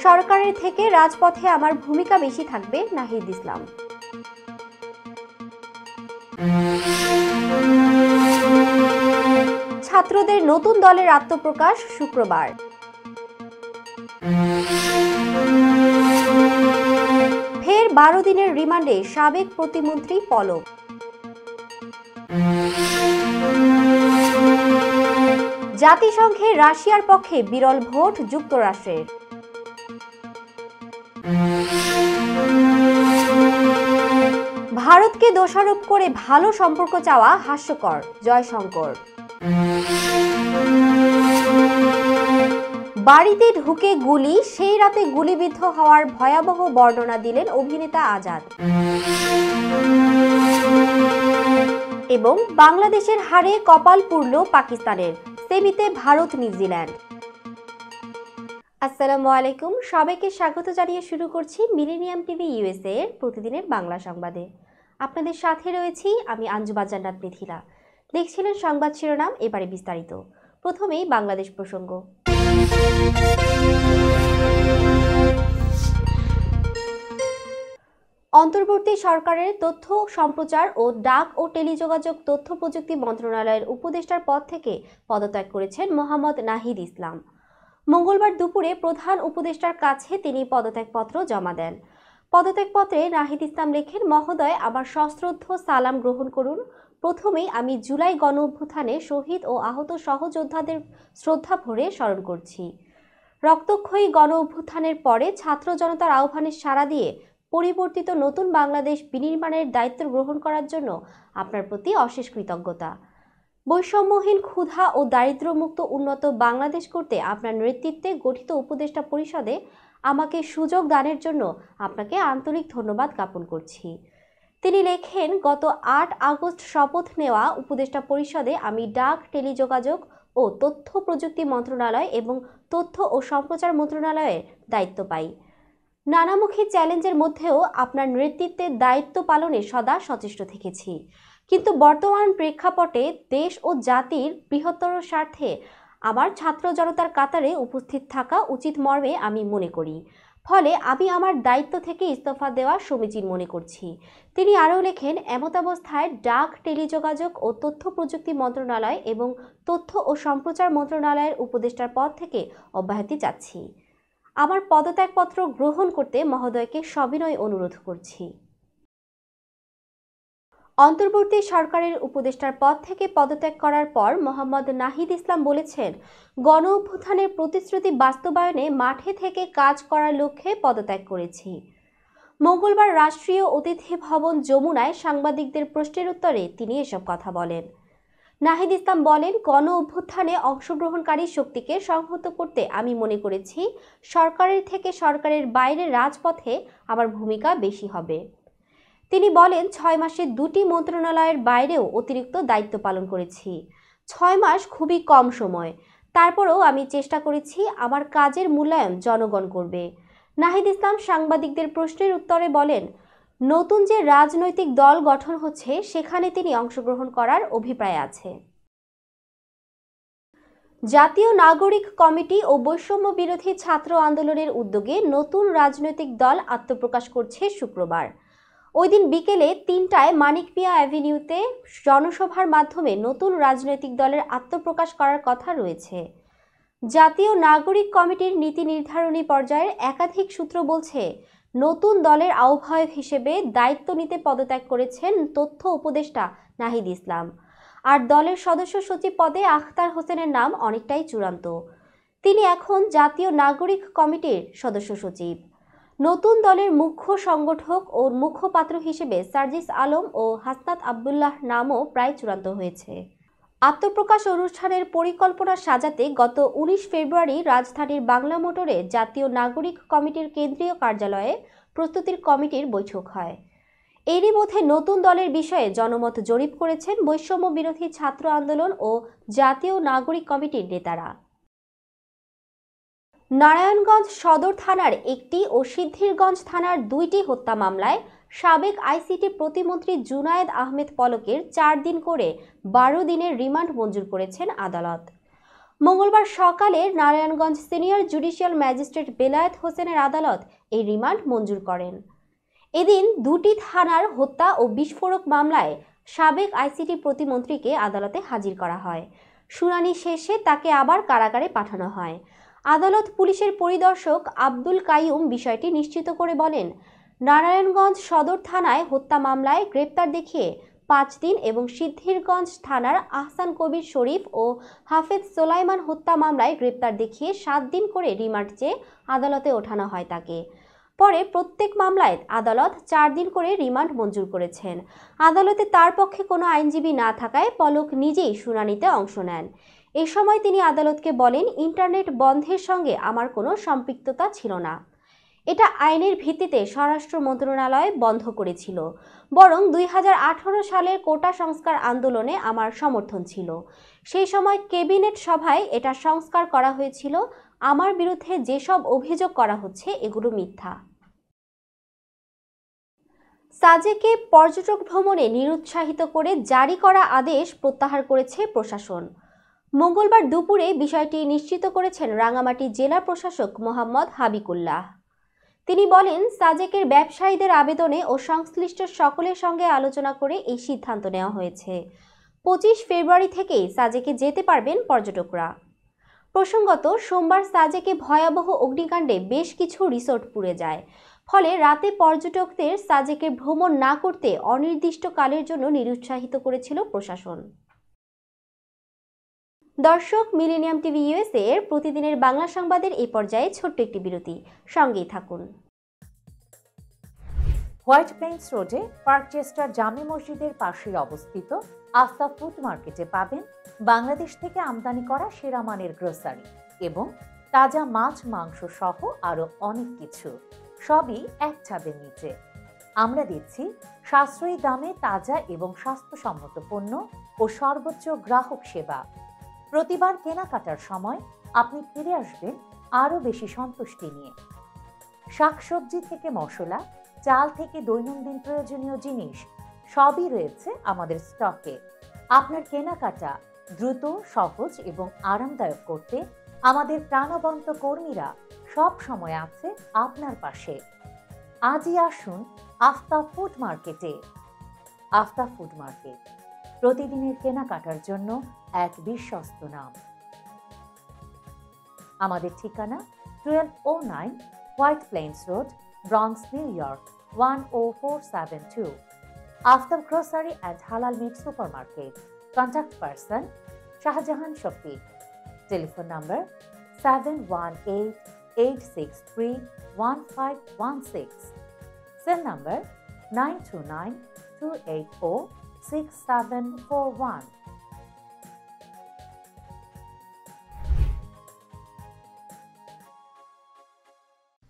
সরকারের থেকে রাজপথে আমার ভূমিকা বেশি থাকবে, নাহিদ ইসলাম। ছাত্রদের নতুন দলের আত্মপ্রকাশ শুক্রবার। ফের 12 দিনের রিমান্ডে সাবেক প্রতিমন্ত্রী পলক। জাতিসংঘে রাশিয়ার পক্ষে বিরল ভোট যুক্তরাষ্ট্রের। ভারতকে দোষারোপ করে ভালো সম্পর্ক চাওয়া হাস্যকর, জয়শঙ্কর। বাড়িতে ঢুকে গুলি, সেই রাতে গুলিবিদ্ধ হওয়ার ভয়াবহ বর্ণনা দিলেন অভিনেতা আজাদ। এবং বাংলাদেশের হারে কপাল পুড়ল পাকিস্তানের, সেমিতে ভারত নিউজিল্যান্ড। আসসালামু আলাইকুম, সবাইকে স্বাগত জানিয়ে শুরু করছি মিলেনিয়াম টিভি ইউএসএ এর প্রতিদিনের বাংলা সংবাদে। আপনাদের সাথে রয়েছি আমি আঞ্জুমা জান্নাত মিথিলা। দেখছিলেন সংবাদ শিরোনাম, এবারে বিস্তারিত। প্রথমেই বাংলাদেশ প্রসঙ্গ। অন্তর্বর্তী সরকারের তথ্য সম্প্রচার ও ডাক ও টেলিযোগাযোগ তথ্য প্রযুক্তি মন্ত্রণালয়ের উপদেষ্টার পদ থেকে পদত্যাগ করেছেন মোহাম্মদ নাহিদ ইসলাম। মঙ্গলবার দুপুরে প্রধান উপদেষ্টার কাছে তিনি পদত্যাগপত্র জমা দেন। পদত্যাগপত্রে নাহিদ ইসলাম লেখেন, মহোদয়, আমার সশ্রদ্ধ সালাম গ্রহণ করুন। প্রথমেই আমি জুলাই গণ অভ্যুত্থানে শহীদ ও আহত সহযোদ্ধাদের শ্রদ্ধা ভরে স্মরণ করছি। রক্তক্ষয়ী গণ অভ্যুত্থানের পরে ছাত্র জনতার আহ্বানে সাড়া দিয়ে পরিবর্তিত নতুন বাংলাদেশ বিনির্মাণের দায়িত্ব গ্রহণ করার জন্য আপনার প্রতি অশেষ কৃতজ্ঞতা। বৈষম্যহীন, ক্ষুধা ও দারিদ্র্যমুক্ত উন্নত বাংলাদেশ করতে আপনার নেতৃত্বে গঠিত উপদেষ্টা পরিষদে আমাকে সুযোগ দানের জন্য আপনাকে আন্তরিক ধন্যবাদ জ্ঞাপন করছি। তিনি লেখেন, গত 8 আগস্ট শপথ নেওয়া উপদেষ্টা পরিষদে আমি ডাক, টেলিযোগাযোগ ও তথ্য প্রযুক্তি মন্ত্রণালয় এবং তথ্য ও সম্প্রচার মন্ত্রণালয়ের দায়িত্ব পাই। নানামুখী চ্যালেঞ্জের মধ্যেও আপনার নেতৃত্বের দায়িত্ব পালনে সদা সচেষ্ট থেকেছি। কিন্তু বর্তমান প্রেক্ষাপটে দেশ ও জাতির বৃহত্তর স্বার্থে আমার ছাত্র জনতার কাতারে উপস্থিত থাকা উচিত মর্মে আমি মনে করি। ফলে আমি আমার দায়িত্ব থেকে ইস্তফা দেওয়া সমীচীন মনে করছি। তিনি আরও লেখেন, এমতাবস্থায় ডাক, টেলিযোগাযোগ ও তথ্য প্রযুক্তি মন্ত্রণালয় এবং তথ্য ও সম্প্রচার মন্ত্রণালয়ের উপদেষ্টার পদ থেকে অব্যাহতি চাচ্ছি। আমার পদত্যাগপত্র গ্রহণ করতে মহোদয়কে সবিনয় অনুরোধ করছি। অন্তর্বর্তী সরকারের উপদেষ্টার পদ থেকে পদত্যাগ করার পর মোহাম্মদ নাহিদ ইসলাম বলেছেন, গণ অভ্যুত্থানের প্রতিশ্রুতি বাস্তবায়নে মাঠে থেকে কাজ করার লক্ষ্যে পদত্যাগ করেছি। মঙ্গলবার রাষ্ট্রীয় অতিথি ভবন যমুনায় সাংবাদিকদের প্রশ্নের উত্তরে তিনি এসব কথা বলেন। নাহিদ ইসলাম বলেন, গণ অভ্যুত্থানে অংশগ্রহণকারী শক্তিকে সংহত করতে আমি মনে করেছি সরকারের থেকে সরকারের বাইরে রাজপথে আমার ভূমিকা বেশি হবে। তিনি বলেন, 6 মাসে 2টি মন্ত্রণালয়ের বাইরেও অতিরিক্ত দায়িত্ব পালন করেছি। 6 মাস খুবই কম সময়, তারপরেও আমি চেষ্টা করেছি আমার কাজের মূল্যায়ন জনগণ করবে। নাহিদ ইসলাম সাংবাদিকদের প্রশ্নের উত্তরে বলেন, নতুন যে রাজনৈতিক দল গঠন হচ্ছে সেখানে তিনি অংশগ্রহণ করার অভিপ্রায় আছে। জাতীয় নাগরিক কমিটি ও বৈষম্য বিরোধী ছাত্র আন্দোলনের উদ্যোগে নতুন রাজনৈতিক দল আত্মপ্রকাশ করছে শুক্রবার। ওই দিন বিকেলে 3টায় মানিক মিয়া অ্যাভিনিউতে জনসভার মাধ্যমে নতুন রাজনৈতিক দলের আত্মপ্রকাশ করার কথা রয়েছে। জাতীয় নাগরিক কমিটির নীতি নির্ধারণী পর্যায়ের একাধিক সূত্র বলছে, নতুন দলের আহ্বায়ক হিসেবে দায়িত্ব নিতে পদত্যাগ করেছেন তথ্য উপদেষ্টা নাহিদ ইসলাম। আর দলের সদস্য সচিব পদে আখতার হোসেনের নাম অনেকটাই চূড়ান্ত। তিনি এখন জাতীয় নাগরিক কমিটির সদস্য সচিব। নতুন দলের মুখ্য সংগঠক ও মুখপাত্র হিসেবে সার্জিস আলম ও হাসনাত আবদুল্লাহ নামও প্রায় চূড়ান্ত হয়েছে। আত্মপ্রকাশ অনুষ্ঠানের পরিকল্পনা সাজাতে গত 19 ফেব্রুয়ারি রাজধানীর বাংলা মোটরে জাতীয় নাগরিক কমিটির কেন্দ্রীয় কার্যালয়ে প্রস্তুতির কমিটির বৈঠক হয়। এরই মধ্যে নতুন দলের বিষয়ে জনমত জরিপ করেছেন বৈষম্য বিরোধী ছাত্র আন্দোলন ও জাতীয় নাগরিক কমিটির নেতারা। নারায়ণগঞ্জ সদর থানার 1টি ও সিদ্ধিরগঞ্জ থানার 2টি হত্যা মামলায় সাবেক আইসিটি প্রতিমন্ত্রী জুনায়েদ আহমেদ পলকের 4 দিন করে 12 দিনের রিমান্ড মঞ্জুর করেছেন আদালত। মঙ্গলবার সকালে Narayanganj senior judicial magistrate Belayet হোসেনের আদালত এই রিমান্ড মঞ্জুর করেন। এদিন দুটি থানার হত্যা ও বিস্ফোরক মামলায় সাবেক আইসিটি প্রতিমন্ত্রীকে আদালতে হাজির করা হয়। শুনানি শেষে তাকে আবার কারাগারে পাঠানো হয়। আদালত পুলিশের পরিদর্শক আব্দুল কাইয়ুম বিষয়টি নিশ্চিত করে বলেন, নারায়ণগঞ্জ সদর থানায় হত্যা মামলায় গ্রেপ্তার দেখিয়ে 5 দিন এবং সিদ্ধিরগঞ্জ থানার আহসান কবির শরীফ ও হাফেজ সোলাইমান হত্যা মামলায় গ্রেপ্তার দেখিয়ে 7 দিন করে রিমান্ড চেয়ে আদালতে ওঠানো হয় তাকে। পরে প্রত্যেক মামলায় আদালত 4 দিন করে রিমান্ড মঞ্জুর করেছেন। আদালতে তার পক্ষে কোনো আইনজীবী না থাকায় পলক নিজেই শুনানিতে অংশ নেন। এই সময় তিনি আদালতকে বলেন, ইন্টারনেট বন্ধের সঙ্গে আমার কোনো সম্পৃক্ততা ছিল না। এটা আইনের ভিত্তিতে স্বরাষ্ট্র মন্ত্রণালয় বন্ধ করেছিল, বরং 2018 সালের কোটা সংস্কার আন্দোলনে আমার সমর্থন ছিল। সেই সময় ক্যাবিনেট সভায় এটা সংস্কার করা হয়েছিল। আমার বিরুদ্ধে যেসব অভিযোগ করা হচ্ছে এগুলো মিথ্যা। সাজেকে পর্যটক ভ্রমণে নিরুৎসাহিত করে জারি করা আদেশ প্রত্যাহার করেছে প্রশাসন। মঙ্গলবার দুপুরে বিষয়টি নিশ্চিত করেছেন রাঙ্গামাটি জেলা প্রশাসক মোহাম্মদ হাবিকুল্লাহ। তিনি বলেন, সাজেকের ব্যবসায়ীদের আবেদনে ও সংশ্লিষ্ট সকলের সঙ্গে আলোচনা করে এই সিদ্ধান্ত নেওয়া হয়েছে। 25 ফেব্রুয়ারি থেকেই সাজেকে যেতে পারবেন পর্যটকরা। প্রসঙ্গত, সোমবার সাজেকে ভয়াবহ অগ্নিকাণ্ডে বেশ কিছু রিসোর্ট পুড়ে যায়। ফলে রাতে পর্যটকদের সাজেকে ভ্রমণ না করতে অনির্দিষ্টকালের জন্য নিরুৎসাহিত করেছিল প্রশাসন। দর্শক, মিলেনিয়াম টিভি ইউএসএ এর প্রতিদিনের বাংলা সংবাদের এই পর্যায়ে ছোট্ট একটি বিরতি, সঙ্গেই থাকুন। হোয়াইট প্লেন্স রোডে পার্কচেস্টার জামে মসজিদের পাশে অবস্থিত আস্থা ফুড মার্কেটে পাবেন বাংলাদেশ থেকে আমদানি করা সেরা মানের গ্রোসারি এবং তাজা মাছ মাংস সহ আরো অনেক কিছু, সবই এক ছাদের নিচে। আমরা দিচ্ছি সাশ্রয়ী দামে তাজা এবং স্বাস্থ্যসম্মত পণ্য ও সর্বোচ্চ গ্রাহক সেবা। প্রতিবার কেনাকাটার সময় আপনি ফিরে আসবেন আরো বেশি সন্তুষ্টি নিয়ে। শাকসবজি থেকে মশলা, চাল থেকে দৈনন্দিন প্রয়োজনীয় জিনিস সবই রয়েছে আমাদের স্টকে। আপনার কেনাকাটা দ্রুত, সহজ এবং আরামদায়ক করতে আমাদের প্রাণবন্ত কর্মীরা সব সময় আছে আপনার পাশে। আজই আসুন আস্থা ফুড মার্কেটে। আস্থা ফুড মার্কেট, প্রতিদিনের কেনাকাটার জন্য এক বিশ্বস্ত নাম। আমাদের ঠিকানা 1209 White Plains Road, Bronx, New York 10472। Aftab grocery and halal meat supermarket. Contact person Shahjahan Shafiq. Telephone number 7188631516। Cell number 9292806741।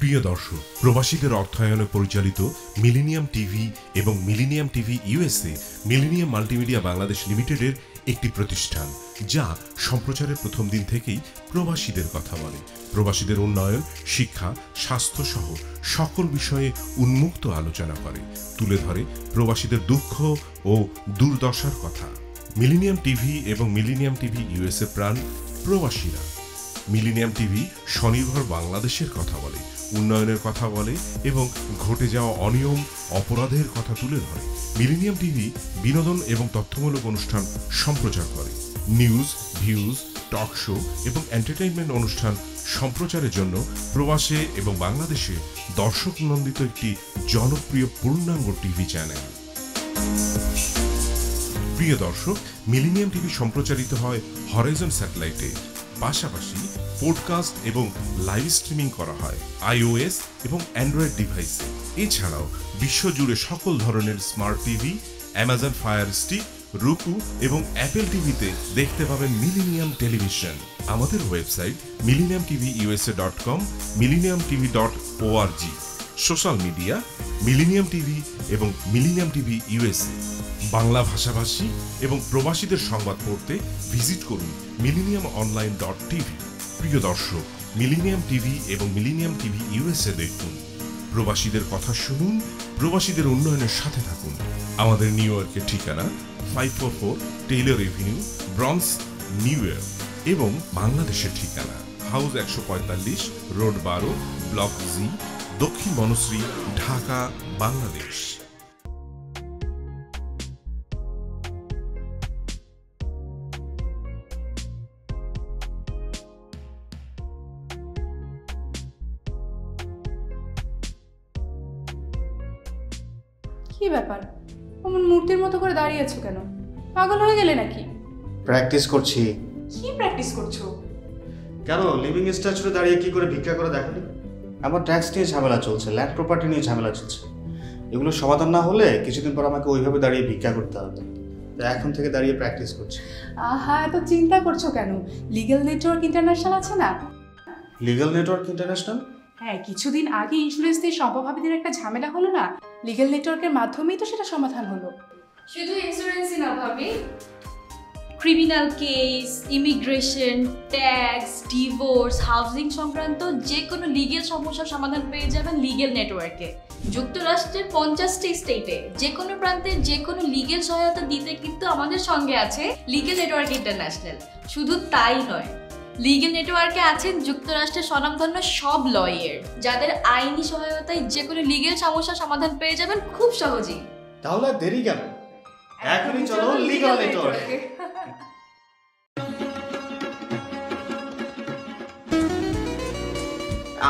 প্রিয় দর্শক, প্রবাসীদের অর্থায়নে পরিচালিত মিলেনিয়াম টিভি এবং Millennium TV USA Millennium Multimedia Bangladesh লিমিটেডের একটি প্রতিষ্ঠান, যা সম্প্রচারের প্রথম দিন থেকেই প্রবাসীদের কথা বলে। প্রবাসীদের উন্নয়ন, শিক্ষা, স্বাস্থ্য সহ সকল বিষয়ে উন্মুক্ত আলোচনা করে, তুলে ধরে প্রবাসীদের দুঃখ ও দুর্দশার কথা। মিলেনিয়াম টিভি এবং মিলেনিয়াম টিভি ইউএসএ প্রাণ প্রবাসীরা। মিলেনিয়াম টিভি স্বনির্ভর বাংলাদেশের কথা বলে, উন্নয়নের কথা বলে এবং ঘটে যাওয়া অনিয়ম, অপরাধের কথা তুলে ধরে। মিলেনিয়াম টিভি বিনোদন এবং তথ্যমূলক অনুষ্ঠান সম্প্রচার করে। নিউজ, ভিউজ, টক শো এবং এন্টারটেইনমেন্ট অনুষ্ঠান সম্প্রচারের জন্য প্রবাসে এবং বাংলাদেশে দর্শক নন্দিত একটি জনপ্রিয় পূর্ণাঙ্গ টিভি চ্যানেল। প্রিয় দর্শক, মিলেনিয়াম টিভি সম্প্রচারিত হয় হরাইজন স্যাটেলাইটে। পাশাপাশি পডকাস্ট এবং লাইভ স্ট্রিমিং করা হয় iOS এবং অ্যান্ড্রয়েড ডিভাইসে। এছাড়াও বিশ্বজুড়ে সকল ধরনের smart TV, Amazon fire stick, রুকু এবং অ্যাপেল টিভিতে দেখতে পাবেন মিলেনিয়াম টেলিভিশন। আমাদের website millenniumtvusa.com, millenniumtv.org। Social media millennium TV এবং মিলেনিয়াম টিভি ইউএসএ। বাংলা ভাষাভাষী এবং প্রবাসীদের সংবাদ পড়তে ভিজিট করুন millenniumonline.tv। প্রিয় দর্শক, মিলেনিয়াম টিভি এবং মিলেনিয়াম টিভি ইউএসএ দেখুন, প্রবাসীদের কথা শুনুন, প্রবাসীদের উন্নয়নের সাথে থাকুন। আমাদের নিউ ইয়র্কের ঠিকানা 544 Taylor Avenue, Bronx, New York এবং বাংলাদেশের ঠিকানা হাউস 145, রোড 12, ব্লক জি, দক্ষিণ বনশ্রী, ঢাকা, বাংলাদেশ। কি ব্যাপার, অমন মূর্তির মতো করে দাঁড়িয়ে আছো কেন? পাগল হয়ে গেলে নাকি? প্র্যাকটিস করছি। কি প্র্যাকটিস করছো? কেন লিভিং স্ট্যাচুতে দাঁড়িয়ে কি করে ভিক্ষা করে দেখনি? আমার ট্যাক্স নিয়ে ঝামেলা চলছে, ল্যান্ড প্রপার্টি নিয়ে ঝামেলা চলছে। এগুলো সমাধান না হলে কিছুদিন পর আমাকে ওইভাবে দাঁড়িয়ে ভিক্ষা করতে হবে। তাই এখন থেকে দাঁড়িয়ে প্র্যাকটিস করছি। আহা, এত চিন্তা করছো কেন? লিগ্যাল নেটওয়ার্ক ইন্টারন্যাশনাল আছে না? Legal network international? হ্যাঁ, কিছুদিন আগে ইন্স্যুরেন্স দিয়ে সম্পভাবিদের একটা ঝামেলা হলো না, লিগ্যাল নেটওয়ার্কের মাধ্যমেই তো সেটা সমাধান হলো। শুধু ইন্স্যুরেন্সই না ভাবি, criminal case, immigration, tax, divorce, housing সংক্রান্ত যে কোনো লিগেল সমস্যার সমাধান পেয়ে যাবেন লিগেল নেটওয়ার্কে। যুক্তরাষ্ট্রের 50টি স্টেটে যে কোনো প্রান্তে যে কোনো লিগেল সহায়তা দিতে কিন্তু আমাদের সঙ্গে আছে লিগেল নেটওয়ার্ক ইন্টারন্যাশনাল। শুধু তাই নয়, লিগেল নেটওয়ার্কে আছেন যুক্তরাষ্ট্রের স্বনামধন্য সব লয়ার, যাদের আইনি সহায়তায় যে কোনো লিগেল সমস্যার সমাধান পেয়ে যাবেন খুব সহজেই। তাহলে দেরি কেন? এখনই চলো লিগ্যাল নেটওয়ার্কে।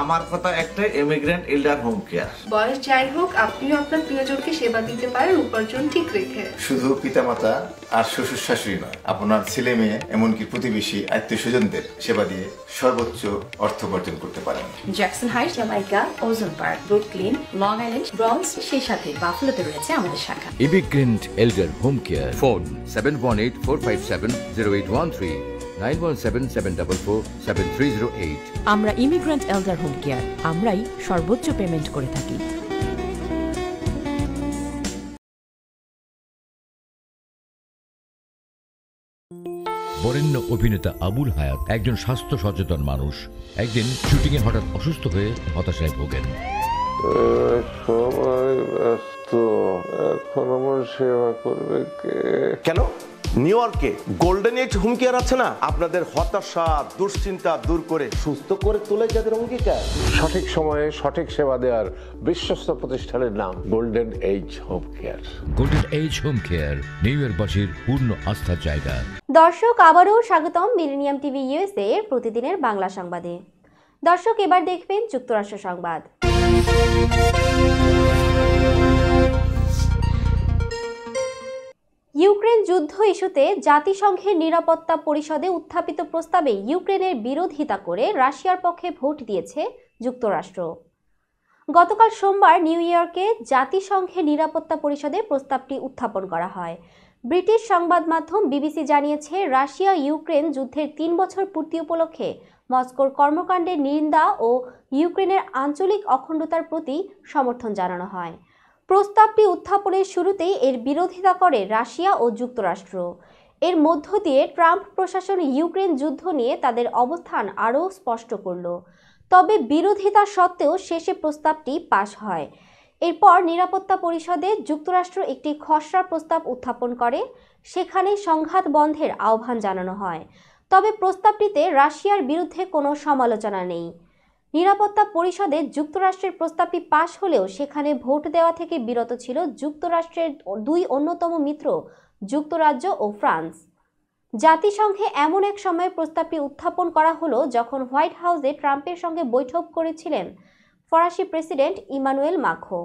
আমার কথা একটাই, ইমিগ্রেন্ট এল্ডার হোম কেয়ার। বয়স যাই হোক, আপনিও আপনার প্রিয়জনকে সেবা দিতে পারেন উপার্জন ঠিক রেখে। শুধু পিতামাতা আর শ্বশুর শাশুড়ি নয়, আপনার ছেলে মেয়ে এমনকি প্রতিবেশী আত্মীয় স্বজনদের সেবা দিয়ে সর্বোচ্চ অর্থ উপার্জন করতে পারেন। জ্যাকসন হাইট, জামাইকা, ওজন park, Brooklyn, long island, bronze, সেই সাথে বাফলোতে রয়েছে আমাদের শাখা। Immigrant এল্ডার home care. ফোন 7184570813, 9177447308। আমরা ইমিগ্রেন্ট এল্ডার হোম কেয়ার, আমরাই সর্বোচ্চ পেমেন্ট করে থাকি। বরেণ্য অভিনেতা আবুল হায়াত একজন স্বাস্থ্য সচেতন মানুষ। একদিন শুটিংয়ে হঠাৎ অসুস্থ হয়ে হতাশায় ভোগেন। সবাই ব্যস্ত, এখন আমার সেবা করবে কে? কেন? নিউ ইয়র্কে গোল্ডেন এজ হোম কেয়ার আছে না, আপনাদের হতাশা দুশ্চিন্তা দূর করে সুস্থ করে তোলে যাদের অঙ্গীকার। সঠিক সময়ে সঠিক সেবা দেওয়ার বিশ্বস্ত প্রতিষ্ঠানের নাম Golden Age Home Care. Golden Age Home Care New ইয়র্কবাসীর পূর্ণ আস্থার জায়গা। দর্শক, আবারও স্বাগতম মিলেনিয়াম টিভি ইউএসএ এর প্রতিদিনের বাংলা সংবাদে। দর্শক, এবার দেখবেন যুক্তরাষ্ট্র সংবাদ। ইউক্রেন যুদ্ধ ইস্যুতে জাতিসংঘের নিরাপত্তা পরিষদে উত্থাপিত প্রস্তাবে ইউক্রেনের বিরোধিতা করে রাশিয়ার পক্ষে ভোট দিয়েছে যুক্তরাষ্ট্র। গতকাল সোমবার নিউ ইয়র্কে জাতিসংঘের নিরাপত্তা পরিষদে প্রস্তাবটি উত্থাপন করা হয়। ব্রিটিশ সংবাদ মাধ্যম বিবিসি জানিয়েছে, রাশিয়া ইউক্রেন যুদ্ধের 3 বছর পূর্তি উপলক্ষে মস্কোর কর্মকাণ্ডের নিন্দা ও ইউক্রেনের আঞ্চলিক অখণ্ডতার প্রতি সমর্থন জানানো হয়। প্রস্তাবটি উত্থাপনের শুরুতেই এর বিরোধিতা করে রাশিয়া ও যুক্তরাষ্ট্র। এর মধ্য দিয়ে ট্রাম্প প্রশাসন ইউক্রেন যুদ্ধ নিয়ে তাদের অবস্থান আরও স্পষ্ট করল। তবে বিরোধিতা সত্ত্বেও শেষে প্রস্তাবটি পাশ হয়। এরপর নিরাপত্তা পরিষদে যুক্তরাষ্ট্র একটি খসড়া প্রস্তাব উত্থাপন করে, সেখানে সংঘাত বন্ধের আহ্বান জানানো হয়। তবে প্রস্তাবটিতে রাশিয়ার বিরুদ্ধে কোনো সমালোচনা নেই। নিরাপত্তা পরিষদে যুক্তরাষ্ট্রের প্রস্তাবটি পাশ হলেও সেখানে ভোট দেওয়া থেকে বিরত ছিল যুক্তরাষ্ট্রের 2 অন্যতম মিত্র যুক্তরাজ্য ও ফ্রান্স। জাতিসংঘে এমন এক সময়ে প্রস্তাবটি উত্থাপন করা হলো যখন হোয়াইট হাউসে ট্রাম্পের সঙ্গে বৈঠক করেছিলেন ফরাসি প্রেসিডেন্ট ইমানুয়েল মাখো।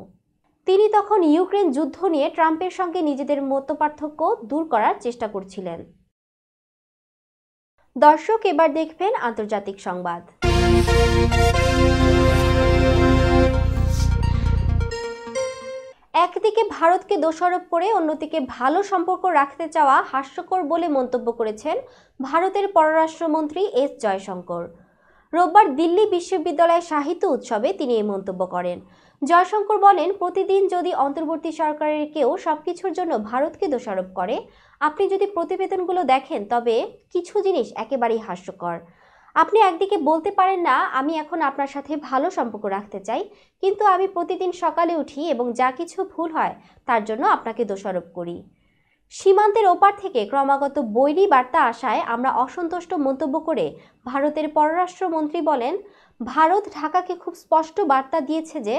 তিনি তখন ইউক্রেন যুদ্ধ নিয়ে ট্রাম্পের সঙ্গে নিজেদের মতপার্থক্য দূর করার চেষ্টা করছিলেন। দর্শক, এবার দেখবেন আন্তর্জাতিক সংবাদ। একদিকে ভারতকে দোষারোপ করে অন্যদিকে ভালো সম্পর্ক রাখতে চাওয়া হাস্যকর বলে মন্তব্য করেছেন ভারতের পররাষ্ট্রমন্ত্রী এস জয়শঙ্কর। রোববার দিল্লি বিশ্ববিদ্যালয় সাহিত্য উৎসবে তিনি এই মন্তব্য করেন। জয়শঙ্কর বলেন, প্রতিদিন যদি অন্তর্বর্তী সরকারের কেউ সবকিছুর জন্য ভারতকে দোষারোপ করে, আপনি যদি প্রতিবেদনগুলো দেখেন তবে কিছু জিনিস একেবারেই হাস্যকর। আপনি একদিকে বলতে পারেন না আমি এখন আপনার সাথে ভালো সম্পর্ক রাখতে চাই, কিন্তু আমি প্রতিদিন সকালে উঠি এবং যা কিছু ভুল হয় তার জন্য আপনাকে দোষারোপ করি। সীমান্তের ওপার থেকে ক্রমাগত বৈরী বার্তা আসায় আমরা অসন্তুষ্ট মন্তব্য করে ভারতের পররাষ্ট্রমন্ত্রী বলেন, ভারত ঢাকাকে খুব স্পষ্ট বার্তা দিয়েছে যে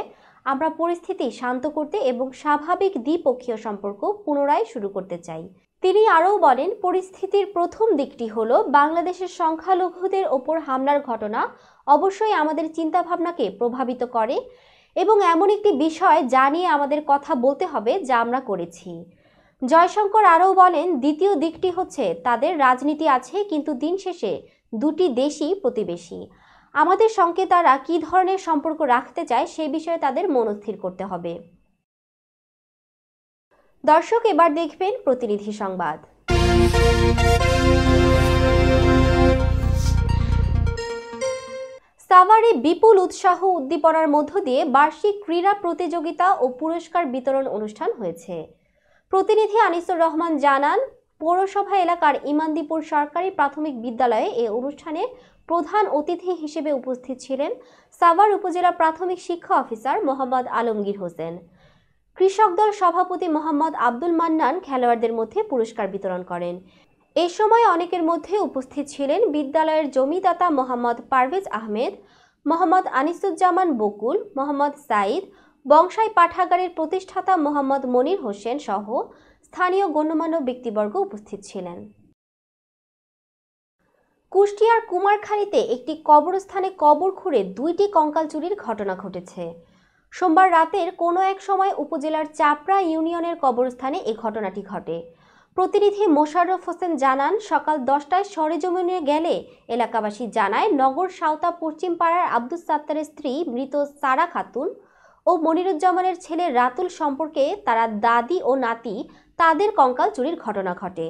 আমরা পরিস্থিতি শান্ত করতে এবং স্বাভাবিক দ্বিপক্ষীয় সম্পর্ক পুনরায় শুরু করতে চাই। তিনি আরও বলেন, পরিস্থিতির প্রথম দিকটি হলো বাংলাদেশের সংখ্যালঘুদের ওপর হামলার ঘটনা অবশ্যই আমাদের চিন্তাভাবনাকে প্রভাবিত করে এবং এমন একটি বিষয় যা নিয়ে আমাদের কথা বলতে হবে যা আমরা করেছি। জয়শঙ্কর আরও বলেন, দ্বিতীয় দিকটি হচ্ছে তাদের রাজনীতি আছে, কিন্তু দিন শেষে দুটি দেশই প্রতিবেশী। আমাদের সঙ্গে তারা কী ধরনের সম্পর্ক রাখতে চায় সে বিষয়ে তাদের মনস্থির করতে হবে। দর্শক, এবার দেখবেন প্রতিনিধি সংবাদ। সাভারে বিপুল উৎসাহ উদ্দীপনার মধ্য দিয়ে বার্ষিক ক্রীড়া প্রতিযোগিতা ও পুরস্কার বিতরণ অনুষ্ঠান হয়েছে। প্রতিনিধি আনিসুর রহমান জানান, পৌরসভা এলাকার ইমানদীপুর সরকারি প্রাথমিক বিদ্যালয়ে এই অনুষ্ঠানে প্রধান অতিথি হিসেবে উপস্থিত ছিলেন সাভার উপজেলা প্রাথমিক শিক্ষা অফিসার মোহাম্মদ আলমগীর হোসেন। কৃষক দল সভাপতি মোহাম্মদ আব্দুল মান্নান খেলোয়াড়দের মধ্যে পুরস্কার বিতরণ করেন। এ সময় অনেকের মধ্যে উপস্থিত ছিলেন বিদ্যালয়ের জমিদাতা মোহাম্মদ পারভেজ আহমেদ, মোহাম্মদ আনিসুজ্জামান বকুল, মোহাম্মদ সাইদ, বংশাই পাঠাগারের প্রতিষ্ঠাতা মোহাম্মদ মনির হোসেন সহ স্থানীয় গণ্যমান্য ব্যক্তিবর্গ উপস্থিত ছিলেন। কুষ্টিয়ার কুমারখালীতে একটি কবরস্থানে কবর খুঁড়ে 2টি কঙ্কাল চুরির ঘটনা ঘটেছে। সোমবার রাতের কোনো এক সময় উপজেলার চাপড়া ইউনিয়নের কবরস্থানে এই ঘটনাটি ঘটে। প্রতিনিধি মোশাররফ হোসেন জানান, সকাল 10টায় সরেজমিনে গেলে এলাকাবাসী জানায় নগর সাঁওতা পশ্চিম পাড়ার আব্দুস সাত্তারের স্ত্রী মৃত সারা খাতুন ও মনিরুজ্জামানের ছেলে রাতুল সম্পর্কে তারা দাদি ও নাতি তাদের কঙ্কাল চুরির ঘটনা ঘটে।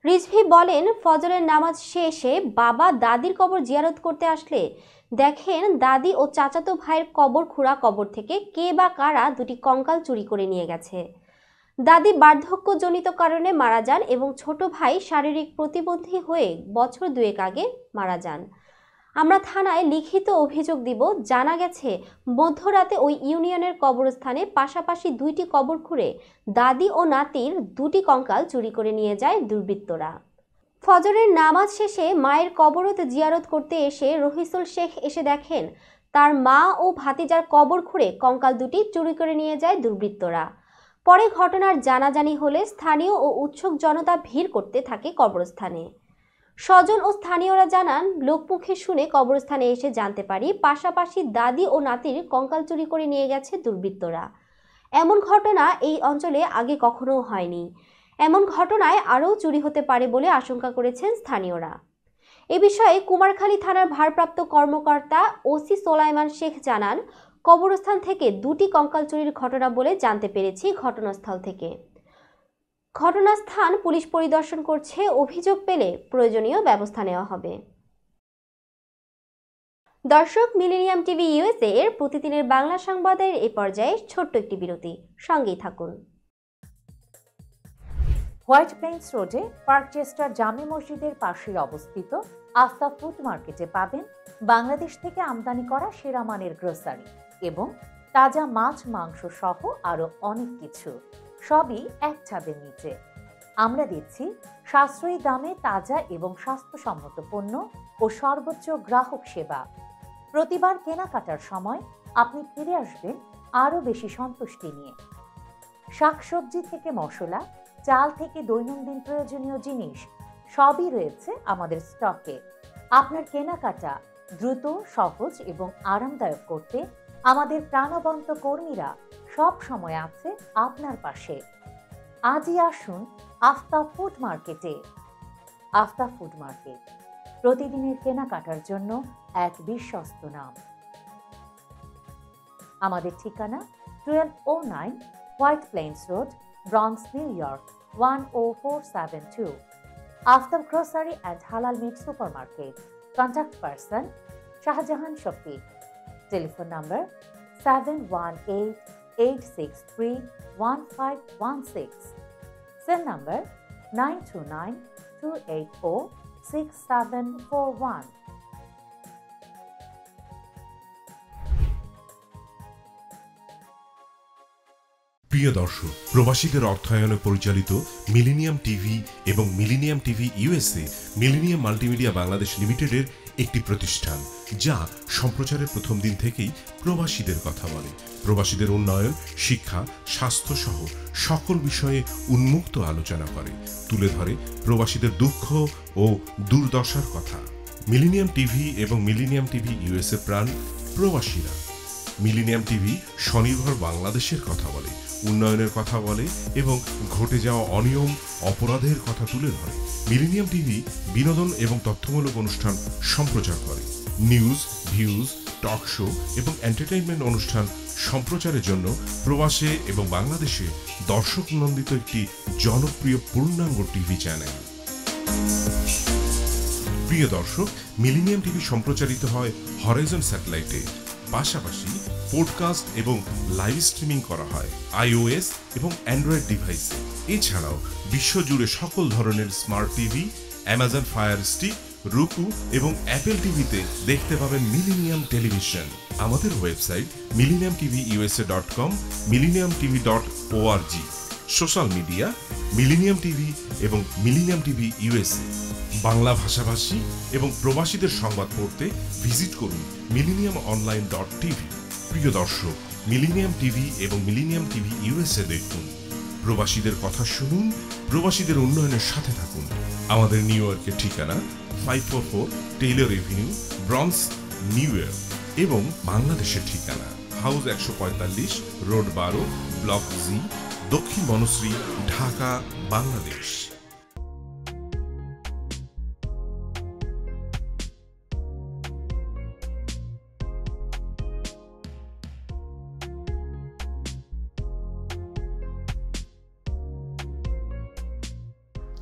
রিজভি বলেন, ফজরের নামাজ শেষে বাবা দাদির কবর জিয়ারত করতে আসলে দেখেন দাদি ও চাচাতো ভাইয়ের কবর খুঁড়া কবর থেকে কে বা কারা 2টি কঙ্কাল চুরি করে নিয়ে গেছে। দাদি বার্ধক্যজনিত কারণে মারা যান এবং ছোট ভাই শারীরিক প্রতিবন্ধী হয়ে বছর 2 আগে মারা যান। আমরা থানায় লিখিত অভিযোগ দিব। জানা গেছে মধ্যরাতে ওই ইউনিয়নের কবরস্থানে পাশাপাশি 2টি কবর খুঁড়ে দাদি ও নাতির 2টি কঙ্কাল চুরি করে নিয়ে যায় দুর্বৃত্তরা। ফজরের নামাজ শেষে মায়ের কবরত জিয়ারত করতে এসে রহিসুল শেখ এসে দেখেন তার মা ও ভাতিজার কবর খুঁড়ে কঙ্কাল 2টি চুরি করে নিয়ে যায় দুর্বৃত্তরা। পরে ঘটনার জানাজানি হলে স্থানীয় ও উৎসুক জনতা ভিড় করতে থাকে কবরস্থানে। স্বজন ও স্থানীয়রা জানান, লোকমুখে শুনে কবরস্থানে এসে জানতে পারি পাশাপাশি দাদি ও নাতির কঙ্কাল চুরি করে নিয়ে গেছে দুর্বৃত্তরা। এমন ঘটনা এই অঞ্চলে আগে কখনো হয়নি। এমন ঘটনায় আরও চুরি হতে পারে বলে আশঙ্কা করেছেন স্থানীয়রা। এ বিষয়ে কুমারখালী থানার ভারপ্রাপ্ত কর্মকর্তা ওসি সোলাইমান শেখ জানান, কবরস্থান থেকে 2টি কঙ্কাল চুরির ঘটনা বলে জানতে পেরেছি ঘটনাস্থল থেকে। ঘটনাস্থান পুলিশ পরিদর্শন করছে, অভিযোগ পেলে প্রয়োজনীয় ব্যবস্থা নেওয়া হবে। দর্শক, মিলেনিয়াম টিভি ইউএসএ এর প্রতিদিনের বাংলা সংবাদের এই পর্যায়ে ছোট্ট একটি বিরতি, সঙ্গেই থাকুন। হোয়াইট প্লেন্স রোডে পার্কচেস্টার জামে মসজিদের পাশে অবস্থিত আস্থা ফুড মার্কেটে পাবেন বাংলাদেশ থেকে আমদানি করা সেরা মানের গ্রোসারি এবং তাজা মাছ মাংস সহ আরো অনেক কিছু, সবই এক ছাদের নিচে। আমরা দিচ্ছি সাশ্রয়ী দামে তাজা এবং স্বাস্থ্যসম্মত পণ্য ও সর্বোচ্চ গ্রাহক সেবা। প্রতিবার কেনাকাটার সময় আপনি ফিরে আসবেন আরো বেশি সন্তুষ্টি নিয়ে। শাকসবজি থেকে মশলা, চাল থেকে দৈনন্দিন প্রয়োজনীয় জিনিস সবই রয়েছে আমাদের স্টকে। আপনার কেনাকাটা দ্রুত, সহজ এবং আরামদায়ক করতে আমাদের প্রাণবন্ত কর্মীরা সব সময় আছে আপনার পাশে। আজই আসুন আস্থা ফুড মার্কেটে। আস্থা ফুড মার্কেট, প্রতিদিনের কেনাকাটার জন্য এক বিশ্বস্ত নাম। আমাদের ঠিকানা 1209 White Plains Road, Bronx, New York 10472। Aftab grocery and halal meat supermarket. Contact person Shahjahan Shafiq. Telephone number 7188631516। Cell number 9292806741। প্রিয় দর্শক, প্রবাসীদের অর্থায়নে পরিচালিত মিলেনিয়াম টিভি এবং Millennium TV USA Millennium Multimedia Bangladesh লিমিটেডের একটি প্রতিষ্ঠান, যা সম্প্রচারের প্রথম দিন থেকেই প্রবাসীদের কথা বলে। প্রবাসীদের উন্নয়ন, শিক্ষা, স্বাস্থ্য সহ সকল বিষয়ে উন্মুক্ত আলোচনা করে, তুলে ধরে প্রবাসীদের দুঃখ ও দুর্দশার কথা। মিলেনিয়াম টিভি এবং মিলেনিয়াম টিভি ইউএসএ প্রাণ প্রবাসীরা। মিলেনিয়াম টিভি স্বনির্ভর বাংলাদেশের কথা বলে, উন্নয়নের কথা বলে এবং ঘটে যাওয়া অনিয়ম, অপরাধের কথা তুলে ধরে। মিলেনিয়াম টিভি বিনোদন এবং তথ্যমূলক অনুষ্ঠান সম্প্রচার করে। নিউজ, ভিউজ, টক শো এবং এন্টারটেইনমেন্ট অনুষ্ঠান সম্প্রচারের জন্য প্রবাসে এবং বাংলাদেশে দর্শক নন্দিত একটি জনপ্রিয় পূর্ণাঙ্গ টিভি চ্যানেল। প্রিয় দর্শক, মিলেনিয়াম টিভি সম্প্রচারিত হয় হরাইজন স্যাটেলাইটে, পাশাপাশি পডকাস্ট এবং লাইভ স্ট্রিমিং করা হয় iOS এবং অ্যান্ড্রয়েড ডিভাইসে। এছাড়াও বিশ্বজুড়ে সকল ধরনের smart TV, Amazon fire stick, রুকু এবং অ্যাপেল টিভিতে দেখতে পাবেন মিলেনিয়াম টেলিভিশন। আমাদের website millenniumtvusa.com, millenniumtv.org। Social media millennium TV এবং মিলেনিয়াম টিভি ইউএসএ। বাংলা ভাষাভাষী এবং প্রবাসীদের সংবাদ পড়তে ভিজিট করুন millenniumonline.tv। প্রিয় দর্শক, মিলেনিয়াম টিভি এবং মিলেনিয়াম টিভি ইউএসএ দেখুন, প্রবাসীদের কথা শুনুন, প্রবাসীদের উন্নয়নের সাথে থাকুন। আমাদের নিউ ইয়র্কের ঠিকানা 544 Taylor Avenue, bronze, new York এবং বাংলাদেশের ঠিকানা হাউস 145, রোড 12, ব্লক জি, দক্ষিণ বনশ্রী, ঢাকা, বাংলাদেশ।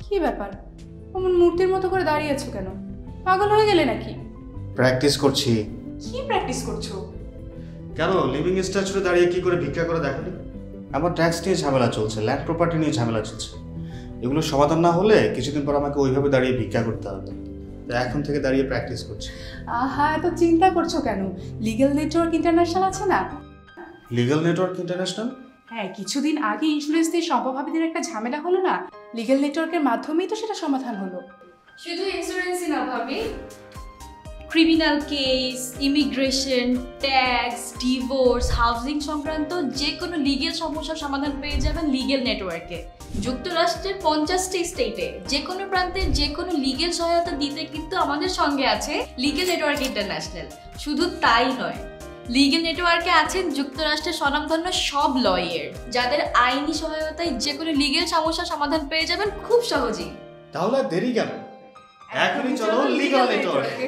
কি ব্যাপার, অমন মূর্তির মতো করে দাঁড়িয়ে আছো কেন? পাগল হয়ে গেলে নাকি? প্র্যাকটিস করছি। কি প্র্যাকটিস করছো? কেন লিভিং স্ট্যাচুতে দাঁড়িয়ে কি করে ভিক্ষা করে দেখনি? আমার ট্যাক্স নিয়ে ঝামেলা চলছে, ল্যান্ড প্রপার্টি নিয়ে ঝামেলা চলছে। এগুলো সমাধান না হলে কিছুদিন পর আমাকে ওইভাবে দাঁড়িয়ে ভিক্ষা করতে হবে। তাই এখন থেকে দাঁড়িয়ে প্র্যাকটিস করছি। আহা, এত চিন্তা করছো কেন? লিগ্যাল নেটওয়ার্ক ইন্টারন্যাশনাল আছে না? Legal network international? হ্যাঁ, কিছুদিন আগে ইন্স্যুরেন্স দিয়ে সম্পভাবিদের একটা ঝামেলা হলো না, লিগ্যাল নেটওয়ার্কের মাধ্যমেই তো সেটা সমাধান হলো। শুধু ইন্স্যুরেন্সই না ভাবি, criminal case, immigration, tax, divorce, housing সংক্রান্ত যে কোনো লিগেল সমস্যার সমাধান পেয়ে যাবেন লিগেল নেটওয়ার্কে। যুক্তরাষ্ট্রের 50টি স্টেটে যে কোনো প্রান্তে যে কোনো লিগেল সহায়তা দিতে কিন্তু আমাদের সঙ্গে আছে লিগেল নেটওয়ার্ক ইন্টারন্যাশনাল। শুধু তাই নয়, লিগেল নেটওয়ার্কে আছেন যুক্তরাষ্ট্রের স্বনামধন্য সব লয়ার, যাদের আইনি সহায়তায় যে কোনো লিগেল সমস্যার সমাধান পেয়ে যাবেন খুব সহজেই। তাহলে দেরি কেন? এখনই চলো লিগ্যাল নেটওয়ার্কে।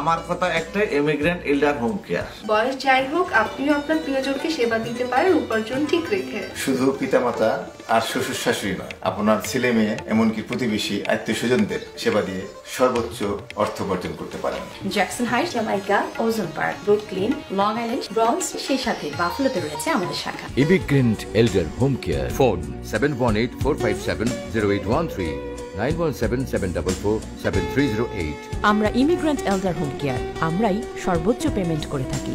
আমার কথা একটাই, ইমিগ্রেন্ট এল্ডার হোম কেয়ার। বয়স যাই হোক, আপনিও আপনার প্রিয়জনকে সেবা দিতে পারেন উপার্জন ঠিক রেখে। শুধু পিতামাতা আর শ্বশুর শাশুড়ি নয়, আপনার ছেলে মেয়ে এমনকি প্রতিবেশী আত্মীয় স্বজনদের সেবা দিয়ে সর্বোচ্চ অর্থ উপার্জন করতে পারেন। জ্যাকসন হাইট, জামাইকা, ওজন park, Brooklyn, long island, bronze, সেই সাথে বাফলোতে রয়েছে আমাদের শাখা। Immigrant এল্ডার home care. ফোন 7184570813, 9177447308। আমরা ইমিগ্রেন্ট এল্ডার হোম কেয়ার, আমরাই সর্বোচ্চ পেমেন্ট করে থাকি।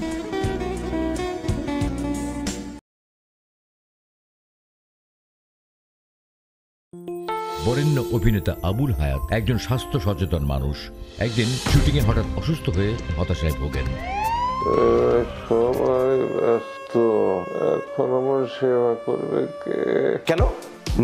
বরেণ্য অভিনেতা আবুল হায়াত একজন স্বাস্থ্য সচেতন মানুষ। একদিন শুটিংয়ে হঠাৎ অসুস্থ হয়ে হতাশায় ভোগেন। সবাই ব্যস্ত, এখন আমার সেবা করবে কে? কেন?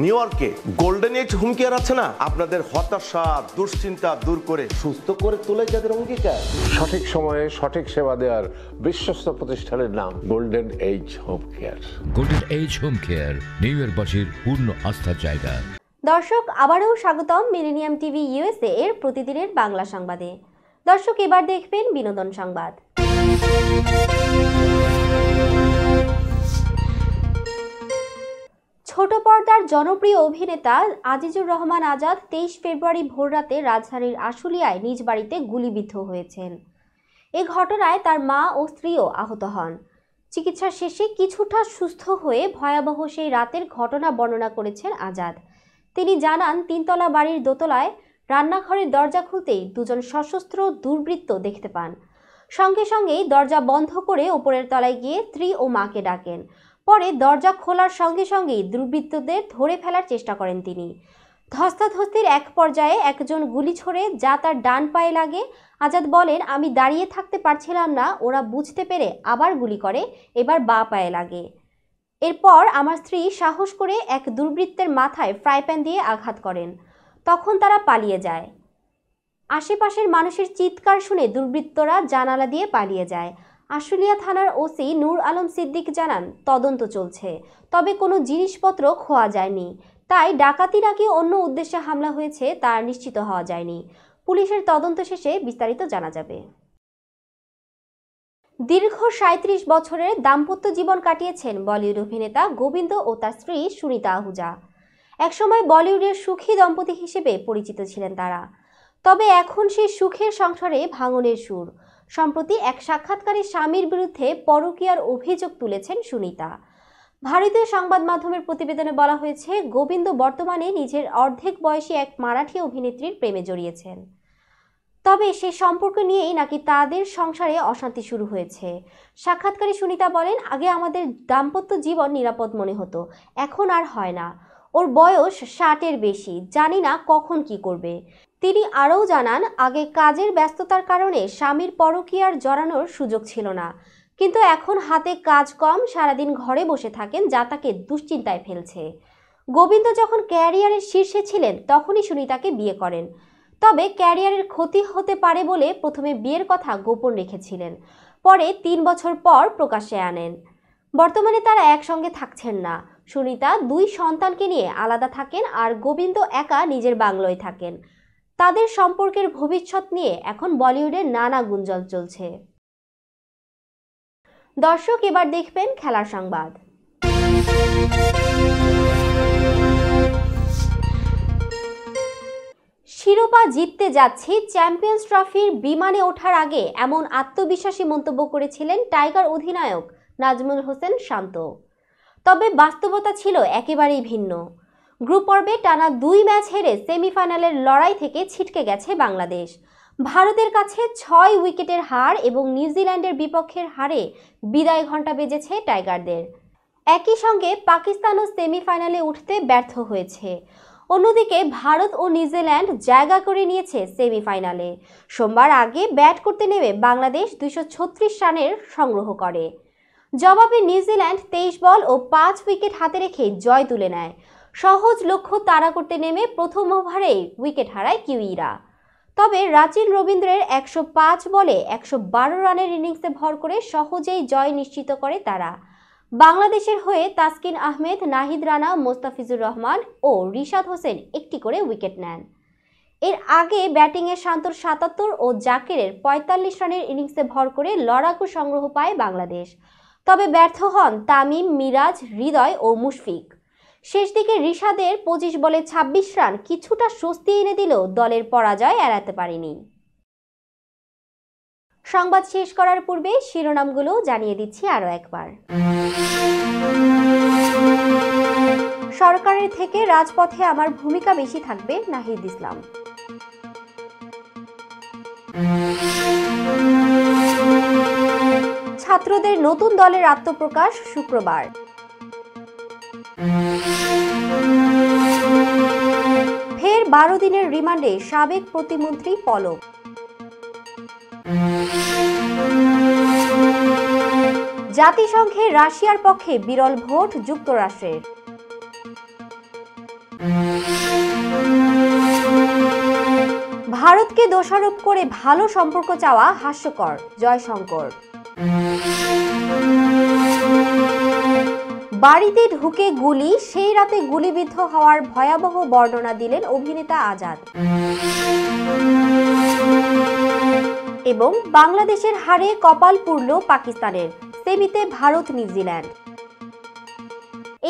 নিউ ইয়র্কে গোল্ডেন এজ হোম কেয়ার আছে না, আপনাদের হতাশা, দুশ্চিন্তা দূর করে সুস্থ করে তোলে যাদের অঙ্গীকার। সঠিক সময়ে সঠিক সেবা দেওয়ার বিশ্বস্ত প্রতিষ্ঠানের নাম Golden Age Home Care. Golden Age Home Care New ইয়র্কবাসীর পূর্ণ আস্থার জায়গা। দর্শক, আবারও স্বাগতম মিলেনিয়াম টিভি ইউএসএ এর প্রতিদিনের বাংলা সংবাদে। দর্শক, এবার দেখবেন বিনোদন সংবাদ। ছোট পর্দার জনপ্রিয় অভিনেতা আজিজুর রহমান আজাদ 23 ফেব্রুয়ারি ভোররাতে রাজধানীর আশুলিয়ায় নিজ বাড়িতে গুলিবিদ্ধ হয়েছেন। এ ঘটনায় তার মা ও স্ত্রীও আহত হন। চিকিৎসা শেষে কিছুটা সুস্থ হয়ে ভয়াবহ সেই রাতের ঘটনা বর্ণনা করেছেন আজাদ। তিনি জানান, 3তলা বাড়ির দোতলায় রান্নাঘরের দরজা খুলতেই দুজন সশস্ত্র দুর্বৃত্ত দেখতে পান। সঙ্গে সঙ্গেই দরজা বন্ধ করে ওপরের তলায় গিয়ে স্ত্রী ও মাকে ডাকেন। পরে দরজা খোলার সঙ্গে সঙ্গেই দুর্বৃত্তদের ধরে ফেলার চেষ্টা করেন তিনি। ধস্তাধস্তির এক পর্যায়ে একজন গুলি ছোড়ে যা তার ডান পায়ে লাগে। আজাদ বলেন, আমি দাঁড়িয়ে থাকতে পারছিলাম না, ওরা বুঝতে পেরে আবার গুলি করে, এবার বাঁ পায়ে লাগে। এরপর আমার স্ত্রী সাহস করে এক দুর্বৃত্তের মাথায় ফ্রাই প্যান দিয়ে আঘাত করেন। তখন তারা পালিয়ে যায়। আশেপাশের মানুষের চিৎকার শুনে দুর্বৃত্তরা জানালা দিয়ে পালিয়ে যায়। আশুলিয়া থানার ওসি নূর আলম সিদ্দিক জানান, তদন্ত চলছে, তবে কোনো জিনিসপত্র খোয়া যায়নি। তাই ডাকাতি নাকি অন্য উদ্দেশ্যে হামলা হয়েছে তা নিশ্চিত হওয়া যায়নি। পুলিশের তদন্ত শেষে বিস্তারিত জানা যাবে। দীর্ঘ ৩৭ বছরের দাম্পত্য জীবন কাটিয়েছেন বলিউড অভিনেতা গোবিন্দ ও তার স্ত্রী সুনিতা আহুজা। একসময় বলিউডের সুখী দম্পতি হিসেবে পরিচিত ছিলেন তারা। তবে এখন সেই সুখের সংসারে ভাঙনের সুর। সম্প্রতি এক সাক্ষাৎকারে স্বামীর বিরুদ্ধে পরকীয়ার অভিযোগ তুলেছেন সুনিতা। ভারতীয় সংবাদ মাধ্যমের প্রতিবেদনে বলা হয়েছে, গোবিন্দ বর্তমানে নিজের অর্ধেক বয়সী এক মারাঠি অভিনেত্রীর প্রেমে জড়িয়েছেন। তবে সে সম্পর্ক নিয়েই নাকি তাদের সংসারে অশান্তি শুরু হয়েছে। সাক্ষাৎকারী সুনিতা বলেন, আগে আমাদের দাম্পত্য জীবন নিরাপদ মনে হতো, এখন আর হয় না। ওর বয়স 60-এর বেশি, জানি না কখন কি করবে। তিনি আরও জানান, আগে কাজের ব্যস্ততার কারণে স্বামীর পরকীয়ার জড়ানোর সুযোগ ছিল না, কিন্তু এখন হাতে কাজ কম, সারাদিন ঘরে বসে থাকেন, যা তাকে দুশ্চিন্তায় ফেলছে। গোবিন্দ যখন ক্যারিয়ারের শীর্ষে ছিলেন তখনই সুনিতাকে বিয়ে করেন। তবে ক্যারিয়ারের ক্ষতি হতে পারে বলে প্রথমে বিয়ের কথা গোপন রেখেছিলেন, পরে 3 বছর পর প্রকাশ্যে আনেন। বর্তমানে তারা একসঙ্গে থাকছেন না। সুনিতা 2 সন্তানকে নিয়ে আলাদা থাকেন আর গোবিন্দ একা নিজের বাংলোয় থাকেন। তাদের সম্পর্কের ভবিষ্যৎ নিয়ে এখন বলিউডে নানা গুঞ্জন চলছে। দর্শক, এবার দেখবেন খেলার সংবাদ। শিরোপা জিততে যাচ্ছি, চ্যাম্পিয়ন্স ট্রফির বিমানে ওঠার আগে এমন আত্মবিশ্বাসী মন্তব্য করেছিলেন টাইগার অধিনায়ক নাজমুল হোসেন শান্ত। তবে বাস্তবতা ছিল একেবারেই ভিন্ন। গ্রুপ পর্বে টানা 2 ম্যাচ হেরে সেমিফাইনালের লড়াই থেকে ছিটকে গেছে বাংলাদেশ। ভারতের কাছে 6 উইকেটের হার এবং নিউজিল্যান্ডের বিপক্ষের হারে বিদায় ঘণ্টা বেজেছে টাইগারদের। একই সঙ্গে পাকিস্তানও সেমিফাইনালে উঠতে ব্যর্থ হয়েছে। অন্যদিকে ভারত ও নিউজিল্যান্ড জায়গা করে নিয়েছে সেমিফাইনালে। সোমবার আগে ব্যাট করতে নেমে বাংলাদেশ 236 রানের সংগ্রহ করে। জবাবে নিউজিল্যান্ড 23 বল ও 5 উইকেট হাতে রেখে জয় তুলে নেয়। সহজ লক্ষ্য তাড়া করতে নেমে প্রথম ওভারেই উইকেট হারায় কিউইরা। তবে রাচিন রবীন্দ্রের 105 বলে 112 রানের ইনিংসে ভর করে সহজেই জয় নিশ্চিত করে তারা। বাংলাদেশের হয়ে তাসকিন আহমেদ, নাহিদ রানা, মোস্তাফিজুর রহমান ও রিশাদ হোসেন একটি করে উইকেট নেন। এর আগে ব্যাটিংয়ে শান্তর 77 ও জাকেরের 45 রানের ইনিংসে ভর করে লড়াকু সংগ্রহ পায় বাংলাদেশ। তবে ব্যর্থ হন তামিম, মিরাজ, হৃদয় ও মুশফিক। শেষ দিকে রিশাদের 25 বলে 26 রান কিছুটা স্বস্তি এনে দিলেও দলের পরাজয় এড়াতে পারেনি। সংবাদ শেষ করার পূর্বে শিরোনামগুলো জানিয়ে দিচ্ছি আরও একবার। সরকারের থেকে রাজপথে আমার ভূমিকা বেশি থাকবে, নাহিদ ইসলাম। ছাত্রদের নতুন দলের আত্মপ্রকাশ শুক্রবার। ফের 12 দিনের রিমান্ডে সাবেক প্রতিমন্ত্রী পলক। জাতিসংঘে রাশিয়ার পক্ষে বিরল ভোট যুক্তরাষ্ট্রের। ভারতকে দোষারোপ করে ভালো সম্পর্ক চাওয়া হাস্যকর, জয়শঙ্কর। বাড়িতে ঢুকে গুলি, সেই রাতে গুলিবিদ্ধ হওয়ার ভয়াবহ বর্ণনা দিলেন অভিনেতা আজাদ। এবং বাংলাদেশের হারে কপাল পুড়ল পাকিস্তানের, সেমিতে ভারত নিউজিল্যান্ড।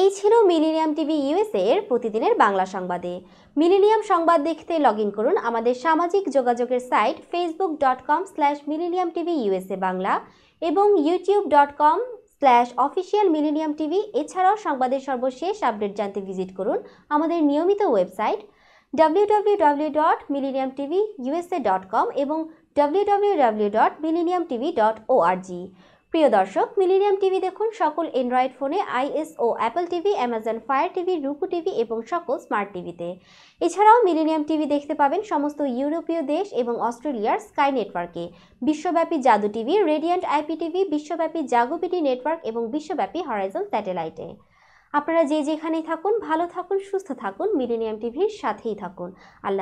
এই ছিল মিলেনিয়াম টিভি ইউএসএ এর প্রতিদিনের বাংলা সংবাদে। মিলেনিয়াম সংবাদ দেখতে লগ ইন করুন আমাদের সামাজিক যোগাযোগের সাইট facebook.com/millenniumtvusa বাংলা এবং youtube.com/officialmillenniumtv। এছাড়াও সংবাদের সর্বশেষ আপডেট জানতে ভিজিট করুন আমাদের নিয়মিত ওয়েবসাইট www.millenniumtvusa.com এবং www.millenniumtv.org। প্রিয় দর্শক, মিলেনিয়াম টিভি দেখুন সকল অ্যান্ড্রয়েড ফোনে, iOS ও Apple TV, Amazon Fire TV, Roku TV এবং সকল স্মার্ট টিভিতে। এছাড়াও মিলেনিয়াম টিভি দেখতে পাবেন সমস্ত ইউরোপীয় দেশ এবং অস্ট্রেলিয়ার স্কাই নেটওয়ার্কে, বিশ্বব্যাপী জাদু টিভি, রেডিয়েন্ট আইপি টিভি, বিশ্বব্যাপী জাগোপিটি নেটওয়ার্ক এবং বিশ্বব্যাপী হরাইজন স্যাটেলাইটে। আপনারা যে যেখানেই থাকুন, ভালো থাকুন, সুস্থ থাকুন, মিলেনিয়াম টিভির সাথেই থাকুন। আল্লাহ